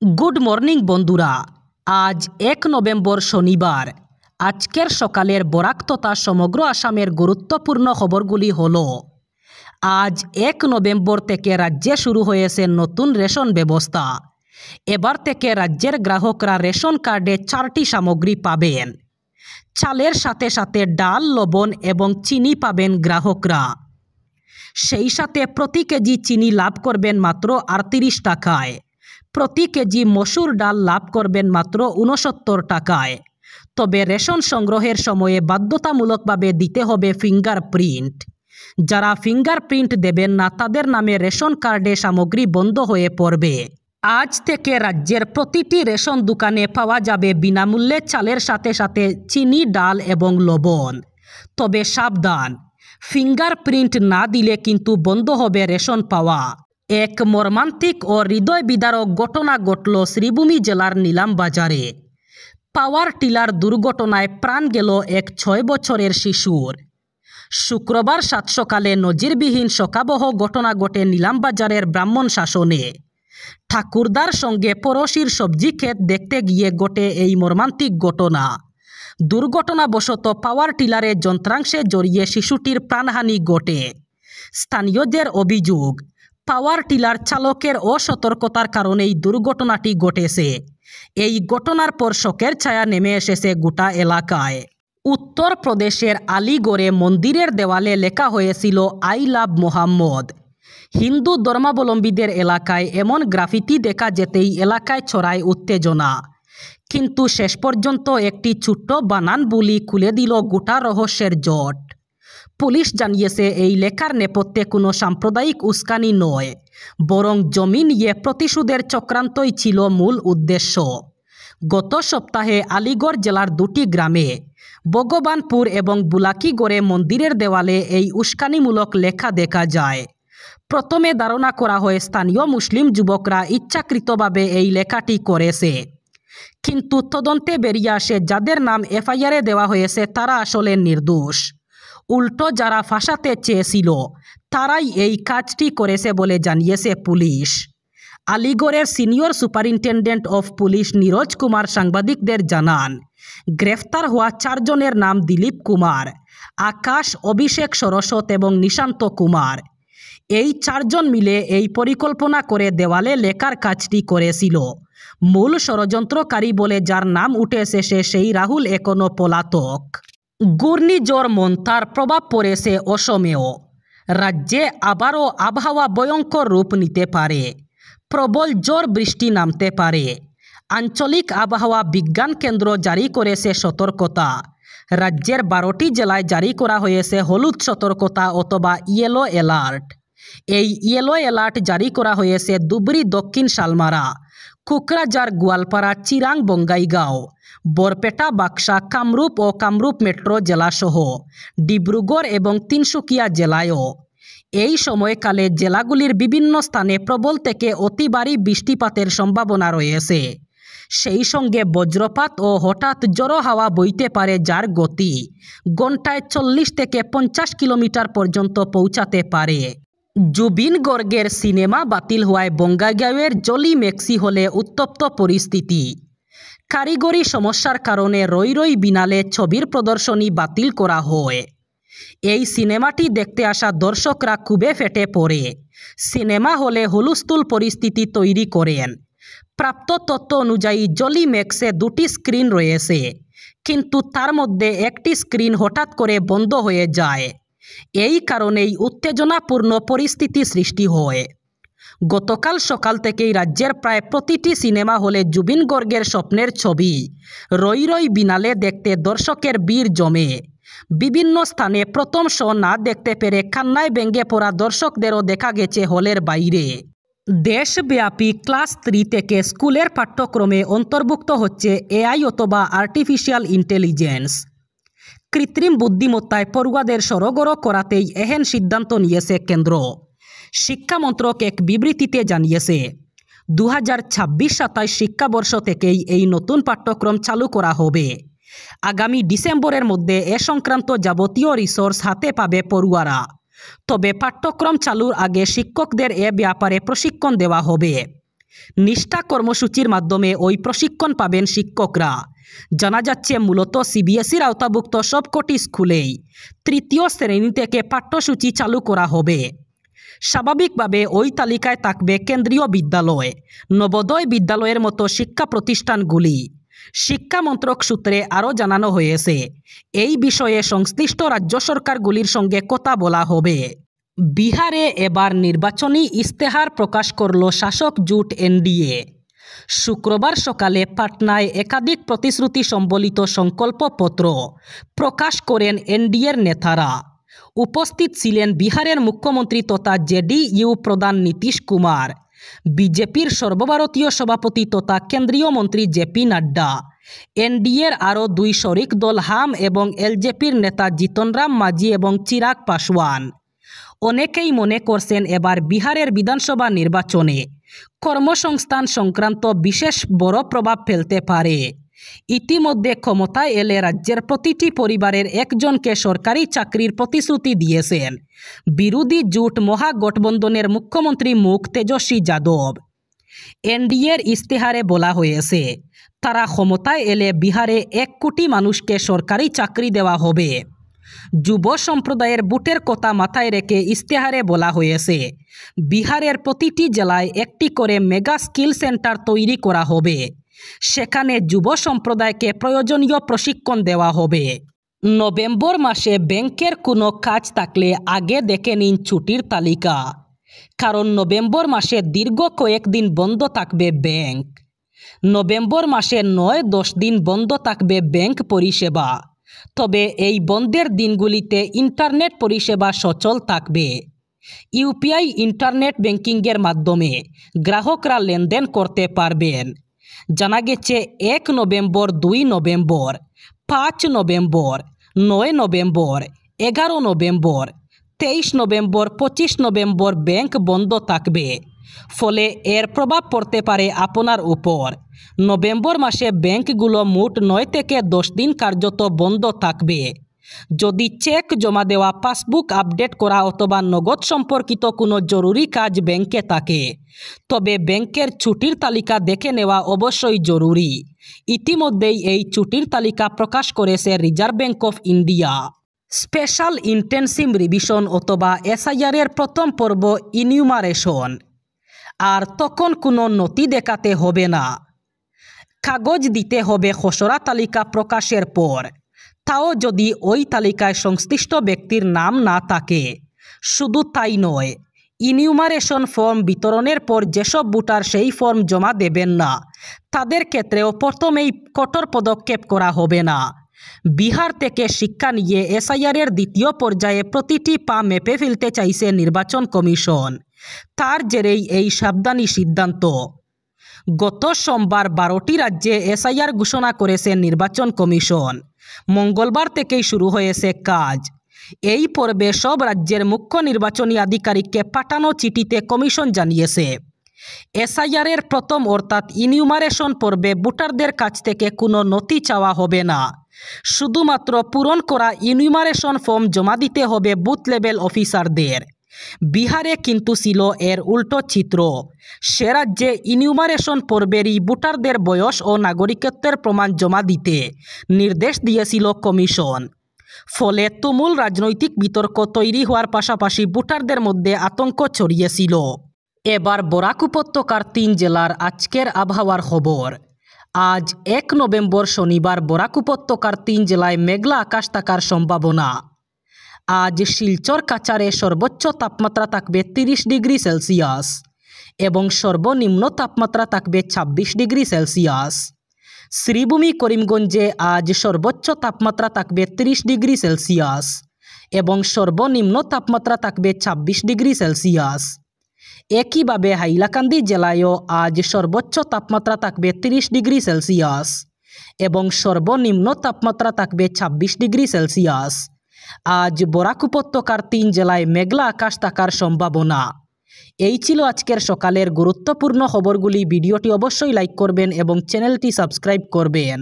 Good morning বন্ধুরা। আজ 1 November শনিবার। আজকের সকালের বরাক তথা সমগ্র আসামের গুরুত্বপূর্ণ খবরগুলি হলো, আজ 1 নভেম্বর থেকে রাজ্যে শুরু হয়েছে নতুন রেশন ব্যবস্থা। এবার থেকে রাজ্যের গ্রাহকরা রেশন কার্ডে 4টি সামগ্রী পাবেন। চালের সাথে সাথে ডাল, লবণ এবং চিনি পাবেন গ্রাহকরা। সেই সাথে প্রতি কেজি চিনি লাভ করবেন মাত্র 38 টাকায়। প্রতি কেজি মসুর ডাল লাভ করবেন মাত্র 69 টাকায়। তবে রেশন সংগ্রহের সময়ে বাধ্যতামূলকভাবে দিতে হবে ফিঙ্গারপ্রিন্ট। যারা ফিঙ্গারপ্রিন্ট দেবেন না তাদের নামে রেশন কার্ডে সামগ্রী বন্ধ হয়ে পড়বে। আজ থেকে রাজ্যের প্রতিটি রেশন দোকানে পাওয়া যাবে বিনামূল্যে চালের সাথে সাথে চিনি, ডাল এবং লবণ। তবে সাবধান, ফিঙ্গারপ্রিন্ট না দিলে কিন্তু বন্ধ হবে রেশন পাওয়া। এক মর্মান্তিক ও হৃদয় বিদারক ঘটনা ঘটল শ্রীভূমি জেলার নিলামবাজারে। পাওয়ার টিলার দুর্ঘটনায় প্রাণ গেল এক 6 বছরের শিশুর। শুক্রবার সাত সকালে নজিরবিহীন শোকাবহ ঘটনা ঘটে নিলামবাজারের ব্রাহ্মণ শাসনে। ঠাকুরদার সঙ্গে পড়শির সবজি ক্ষেত দেখতে গিয়ে ঘটে এই মর্মান্তিক ঘটনা। দুর্ঘটনাবশত পাওয়ার টিলারে যন্ত্রাংশে জড়িয়ে শিশুটির প্রাণহানি ঘটে। স্থানীয়দের অভিযোগ, পাওয়ার টিলার চালকের অসতর্কতার কারণেই দুর্ঘটনাটি ঘটেছে। এই ঘটনার পর শোকের ছায়া নেমে এসেছে গোটা এলাকায়। উত্তরপ্রদেশের আলিগড়ে মন্দিরের দেওয়ালে লেখা হয়েছিল আই লাভ মোহাম্মদ। হিন্দু ধর্মাবলম্বীদের এলাকায় এমন গ্রাফিতি দেখা যেতেই এলাকায় ছড়ায় উত্তেজনা। কিন্তু শেষ পর্যন্ত একটি ছোট্ট বানান বুলি খুলে দিল গোটা রহস্যের জট। পুলিশ জানিয়েছে এই লেখার নেপথ্যে কোনো সাম্প্রদায়িক উস্কানি নয়, বরং জমি নিয়ে প্রতিশোধের চক্রান্তই ছিল মূল উদ্দেশ্য। গত সপ্তাহে আলিগড় জেলার 2টি গ্রামে ভগবানপুর এবং বুলাকিগড়ে মন্দিরের দেওয়ালে এই উস্কানিমূলক লেখা দেখা যায়। প্রথমে ধারণা করা হয় স্থানীয় মুসলিম যুবকরা ইচ্ছাকৃতভাবে এই লেখাটি করেছে। কিন্তু তদন্তে বেরিয়ে আসে যাদের নাম এফআইআরে দেওয়া হয়েছে তারা আসলে নির্দোষ। উল্টো যারা ফাঁসাতে চেয়েছিল তারাই এই কাজটি করেছে বলে জানিয়েছে পুলিশ। আলিগড়ের senior superintendent of police Neeraj Kumar সাংবাদিকদের জানান, গ্রেফতার হওয়া 4 জনের নাম দিলীপ কুমার, আকাশ, অভিষেক সরস্বত এবং নিশান্ত কুমার। এই 4 জন মিলে এই পরিকল্পনা করে দেওয়ালে লেখার কাজটি করেছিল। মূল ষড়যন্ত্রকারী বলে যার নাম উঠে এসেছে সেই রাহুল এখনও পলাতক। ঘূর্ণিঝড় মন্থার প্রভাব পড়েছে অসমেও। রাজ্যে আবারও আবহাওয়া ভয়ঙ্কর রূপ নিতে পারে। প্রবল ঝড় বৃষ্টি নামতে পারে। আঞ্চলিক আবহাওয়া বিজ্ঞান কেন্দ্র জারি করেছে সতর্কতা। রাজ্যের 12টি জেলায় জারি করা হয়েছে হলুদ সতর্কতা অথবা ইয়েলো অ্যালার্ট। এই ইয়েলো অ্যালার্ট জারি করা হয়েছে ধুবড়ী, দক্ষিণ শালমারা, কোকরাঝার, গোয়ালপাড়া, চিরাং, বঙ্গাইগাঁও, বরপেটা, বাক্সা, কামরূপ ও কামরূপ মেট্রো জেলাসহ ডিব্রুগড় এবং তিনসুকিয়া জেলায়ও। এই সময়কালে জেলাগুলির বিভিন্ন স্থানে প্রবল থেকে অতি ভারী বৃষ্টিপাতের সম্ভাবনা রয়েছে। সেই সঙ্গে বজ্রপাত ও হঠাৎ ঝোড়ো হাওয়া বইতে পারে, যার গতি ঘন্টায় 40 থেকে 50 কিলোমিটার পর্যন্ত পৌঁছাতে পারে। জুবিন গর্গের সিনেমা বাতিল হওয়ায় বঙ্গাইগাঁওয়ের জলি ম্যাক্সি হলে উত্তপ্ত পরিস্থিতি। কারিগরি সমস্যার কারণে রই রই বিনালে ছবির প্রদর্শনী বাতিল করা হয়। এই সিনেমাটি দেখতে আসা দর্শকরা খুবই ফেটে পড়ে সিনেমা হলে হুলস্থুল পরিস্থিতি তৈরি করেন। প্রাপ্ত তথ্য অনুযায়ী জলি ম্যাক্সে 2টি স্ক্রিন রয়েছে, কিন্তু তার মধ্যে একটি স্ক্রিন হঠাৎ করে বন্ধ হয়ে যায়। এই কারণেই উত্তেজনাপূর্ণ পরিস্থিতি সৃষ্টি হয়। গতকাল সকাল থেকেই রাজ্যের প্রায় প্রতিটি সিনেমা হলে জুবিন গর্গের স্বপ্নের ছবি রই রই বিনালে দেখতে দর্শকের ভিড় জমে। বিভিন্ন স্থানে প্রথম শো না দেখতে পেরে কান্নায় ভেঙে পড়া দর্শকদেরও দেখা গেছে হলের বাইরে। দেশব্যাপী ক্লাস 3 থেকে স্কুলের পাঠ্যক্রমে অন্তর্ভুক্ত হচ্ছে এআই অথবা আর্টিফিশিয়াল ইন্টেলিজেন্স। কৃত্রিম বুদ্ধিমত্তায় পড়ুয়াদের সরগরম করাতেই এহেন সিদ্ধান্ত নিয়েছে কেন্দ্র। শিক্ষা মন্ত্রক এক বিবৃতিতে জানিয়েছে, 2026-27 শিক্ষাবর্ষ থেকেই এই নতুন পাঠ্যক্রম চালু করা হবে। আগামী ডিসেম্বরের মধ্যে এ সংক্রান্ত যাবতীয় রিসোর্স হাতে পাবে পড়ুয়ারা। তবে পাঠ্যক্রম চালুর আগে শিক্ষকদের এ ব্যাপারে প্রশিক্ষণ দেওয়া হবে। নিষ্ঠা কর্মসূচির মাধ্যমে ওই প্রশিক্ষণ পাবেন শিক্ষকরা। জানা যাচ্ছে মূলত সিবিএসইর আওতাভুক্ত সবকটি স্কুলেই তৃতীয় শ্রেণী থেকে পাঠ্যসূচি চালু করা হবে। স্বাভাবিকভাবে ওই তালিকায় থাকবে কেন্দ্রীয় বিদ্যালয়, নবোদয় বিদ্যালয়ের মতো শিক্ষা প্রতিষ্ঠানগুলি। শিক্ষা মন্ত্রক সূত্রে আরও জানানো হয়েছে, এই বিষয়ে সংশ্লিষ্ট রাজ্য সরকারগুলির সঙ্গে কথা বলা হবে। বিহারে এবার নির্বাচনী ইস্তেহার প্রকাশ করল শাসক জোট এনডিএ। শুক্রবার সকালে পাটনায় একাধিক প্রতিশ্রুতি সম্বলিত সংকল্পপত্র প্রকাশ করেন এনডিএর নেতারা। উপস্থিত ছিলেন বিহারের মুখ্যমন্ত্রী তথা জেডিইউ প্রধান নীতিশ কুমার, বিজেপির সর্বভারতীয় সভাপতি তথা কেন্দ্রীয় মন্ত্রী জেপি নাড্ডা, এনডিএর আরও দুই শরিক দল হাম এবং এলজেপির নেতা জিতনরাম মাঝি এবং চিরাগ পাসওয়ান। অনেকেই মনে করছেন এবার বিহারের বিধানসভা নির্বাচনে কর্মসংস্থান সংক্রান্ত বিশেষ বড় প্রভাব ফেলতে পারে। ইতিমধ্যে ক্ষমতায় এলে রাজ্যের প্রতিটি পরিবারের একজনকে সরকারি চাকরির প্রতিশ্রুতি দিয়েছেন বিরোধী জোট মহাগঠবন্ধনের মুখ্যমন্ত্রী মুখ তেজস্বী যাদব। এনডিএর ইস্তেহারে বলা হয়েছে, তারা ক্ষমতায় এলে বিহারে 1 কোটি মানুষকে সরকারি চাকরি দেওয়া হবে। যুব সম্প্রদায়ের ভোটের কথা মাথায় রেখে ইস্তেহারে বলা হয়েছে, বিহারের প্রতিটি জেলায় একটি করে মেগা স্কিল সেন্টার তৈরি করা হবে। সেখানে যুব সম্প্রদায়কে প্রয়োজনীয় প্রশিক্ষণ দেওয়া হবে। নভেম্বর মাসে ব্যাংকের কোনো কাজ থাকলে আগে দেখে নিন ছুটির তালিকা, কারণ নভেম্বর মাসে দীর্ঘ কয়েকদিন বন্ধ থাকবে ব্যাংক। নভেম্বর মাসে 9-10 দিন বন্ধ থাকবে ব্যাংক পরিষেবা। তবে এই বন্ধের দিনগুলিতে ইন্টারনেট পরিষেবা সচল থাকবে। ইউপিআই ইন্টারনেট ব্যাংকিংয়ের মাধ্যমে গ্রাহকরা লেনদেন করতে পারবেন। জানা গেছে 1 November, 2 November, 5 November, 9 November, 11 November, 23 November, 25 November bank বন্ধ থাকবে। ফলে এর প্রভাব পড়তে পারে আপনার উপর। নভেম্বর মাসে ব্যাংকগুলো মোট 9 থেকে 10 দিন কার্যত বন্ধ থাকবে। যদি চেক জমা দেওয়া, পাসবুক আপডেট করা অথবা নগদ সম্পর্কিত কোনো জরুরি কাজ ব্যাংকে থাকে, তবে ব্যাংকের ছুটির তালিকা দেখে নেওয়া অবশ্যই জরুরি। ইতিমধ্যেই এই ছুটির তালিকা প্রকাশ করেছে reserve bank of India. Special intensive revision অথবা এসআইআরের প্রথম পর্ব ইনিউমারেশন। আর তখন কোনো নথি দেখাতে হবে না, কাগজ দিতে হবে খসড়া তালিকা প্রকাশের পর, তাও যদি ওই তালিকায় সংশ্লিষ্ট ব্যক্তির নাম না থাকে। শুধু তাই নয়, ইনিউমারেশন ফর্ম বিতরণের পর যেসব ভোটার সেই ফর্ম জমা দেবেন না, তাদের ক্ষেত্রেও প্রথমেই কঠোর পদক্ষেপ করা হবে না। বিহার থেকে শিক্ষা নিয়ে এসআইআরের দ্বিতীয় পর্যায়ে প্রতিটি পা মেপে ফেলতে চাইছে নির্বাচন কমিশন। তার জেরেই এই সাবধানী সিদ্ধান্ত। গত সোমবার 12টি রাজ্যে এসআইআর ঘোষণা করেছে নির্বাচন কমিশন। মঙ্গলবার থেকেই শুরু হয়েছে কাজ। এই পর্বে সব রাজ্যের মুখ্য নির্বাচনী আধিকারিককে পাঠানো চিঠিতে কমিশন জানিয়েছে, এসআইআরের প্রথম অর্থাৎ ইনিউমারেশন পর্বে ভোটারদের কাছ থেকে কোনো নথি চাওয়া হবে না। শুধুমাত্র পূরণ করা ইনিউমারেশন ফর্ম জমা দিতে হবে বুথ লেভেল অফিসারদের। বিহারে কিন্তু ছিল এর উল্টো চিত্র। সে রাজ্যে ইনিউমারেশন পর্বেরই ভোটারদের বয়স ও নাগরিকত্বের প্রমাণ জমা দিতে নির্দেশ দিয়েছিল কমিশন। ফলে তুমুল রাজনৈতিক বিতর্ক তৈরি হওয়ার পাশাপাশি ভোটারদের মধ্যে আতঙ্ক ছড়িয়েছিল। এবার বরাক উপত্যকার 3 জেলার আজকের আবহাওয়ার খবর। আজ 1 নভেম্বর শনিবার বরাক উপত্যকার 3 জেলায় মেঘলা আকাশ থাকার সম্ভাবনা। আজ শিলচর কাছাড়ে সর্বোচ্চ তাপমাত্রা থাকবে 30 ডিগ্রি সেলসিয়াস এবং সর্বনিম্ন তাপমাত্রা থাকবে 26 ডিগ্রি সেলসিয়াস। শ্রীভূমি করিমগঞ্জে আজ সর্বোচ্চ তাপমাত্রা থাকবে 30 ডিগ্রি সেলসিয়াস এবং সর্বনিম্ন তাপমাত্রা থাকবে 26 ডিগ্রি সেলসিয়াস। একইভাবে হাইলাকান্দি জেলায়ও আজ সর্বোচ্চ তাপমাত্রা থাকবে 30 ডিগ্রি সেলসিয়াস এবং সর্বনিম্ন তাপমাত্রা থাকবে 26 ডিগ্রি সেলসিয়াস। আজ বরাক উপত্যকার 3 জেলায় মেঘলা আকাশ থাকার সম্ভাবনা। এই ছিল আজকের সকালের গুরুত্বপূর্ণ খবরগুলি। ভিডিওটি অবশ্যই লাইক করবেন এবং চ্যানেলটি সাবস্ক্রাইব করবেন।